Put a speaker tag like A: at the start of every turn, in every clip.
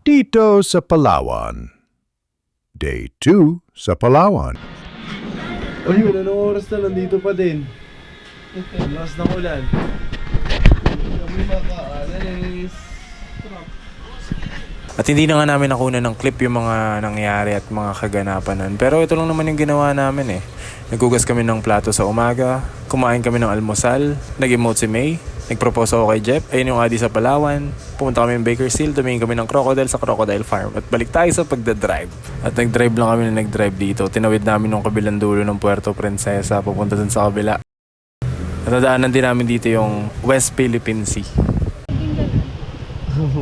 A: Dito sa Palawan. Day 2 sa Palawan.
B: Ayun, anong oras na nandito pa din? Ang lakas ng ulan. Kami makaalis.
C: At hindi na nga namin nakuna ng clip yung mga nangyari at mga kaganapan nun. Pero ito lang naman yung ginawa namin eh. Naghugas kami ng plato sa umaga, kumain kami ng almusal, nag-emote si May, nag-propose ako kay Jeff, ayun yung Adi sa Palawan, pumunta kami ng Bakersfield, tumingin kami ng crocodile sa Crocodile Farm at balik tayo sa pagdadrive. At nag-drive lang kami na nag-drive dito. Tinawid namin yung kabilang dulo ng Puerto Princesa papunta dun sa kabila. At nadaanan din namin dito yung West Philippine Sea.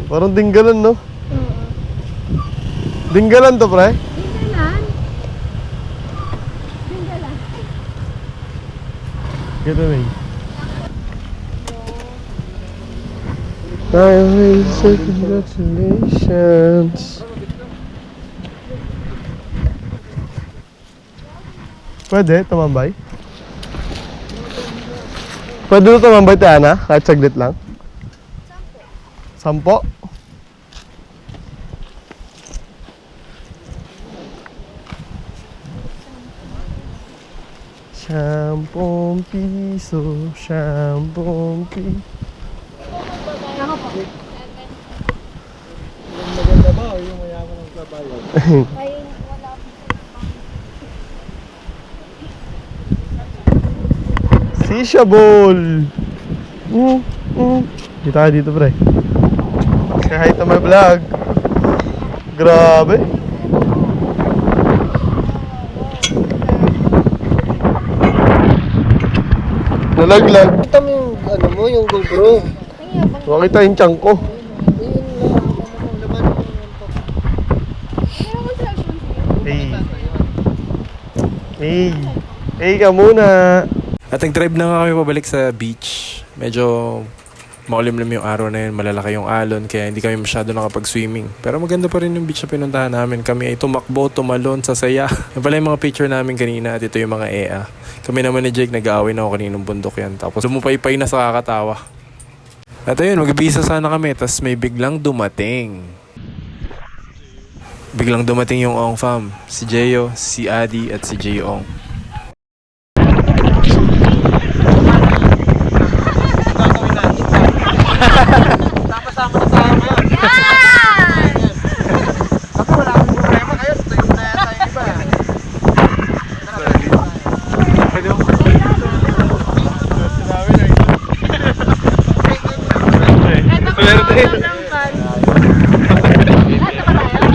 B: Parang dinggalan, no? Dinggalan to, pre?
D: Dinggalan. Dinggalan.
B: Ganda na eh. Congratulations. Pwede, tumambay? Pwede na tumambay, Tiana? Kahit saglit lang? 10? Sampung piso, sampung piso.
D: Ako po.
B: Maganda ba o yung mayaman ng kabayo?
D: Ay, wala po.
B: Sisha ball! Dito tayo dito, pre. Say hi to my vlog. Grabe. Nalaglag. Kita mo yung, ano mo, yung GoPro. Makita yung tiyan ko. Hey. Hey ka muna.
C: At nag-drive na nga kami pabalik sa beach. Medyo makulimlim yung araw na yun, malalaki yung alon, kaya hindi kami masyado nakapag-swimming. Pero maganda pa rin yung beach na pinuntahan namin. Kami ay tumakbo, tumalon, sasaya. Yan pala yung mga picture namin kanina at ito yung mga EA. Kami naman ni Jake nag-aaway na ako kaninang bundok yan. Tapos lumupay-pay na sa kakatawa. At ayun, mag-visa sana kami, tapos may biglang dumating. Biglang dumating yung Ong Fam. Si Jeyo, si Adi at si Jeyo Ong.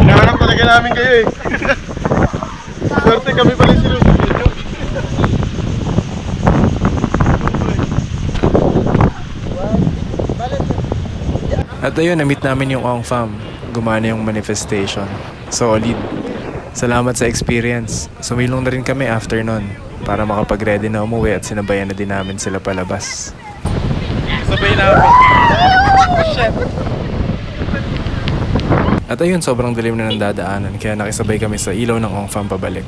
B: Hinahanap talaga namin kayo eh. Swerte kami pala sila.
C: At ayun, na-meet namin yung Ong Fam. Gumana yung manifestation. Solid. Salamat sa experience. Sumilong na rin kami after nun para makapag-ready na umuwi at sinabayan na din namin sila palabas.
B: Sabay namin. Shit.
C: At ayun, sobrang dilim na ng dadaanan kaya nakisabay kami sa ilaw ng Ong Fam pabalik.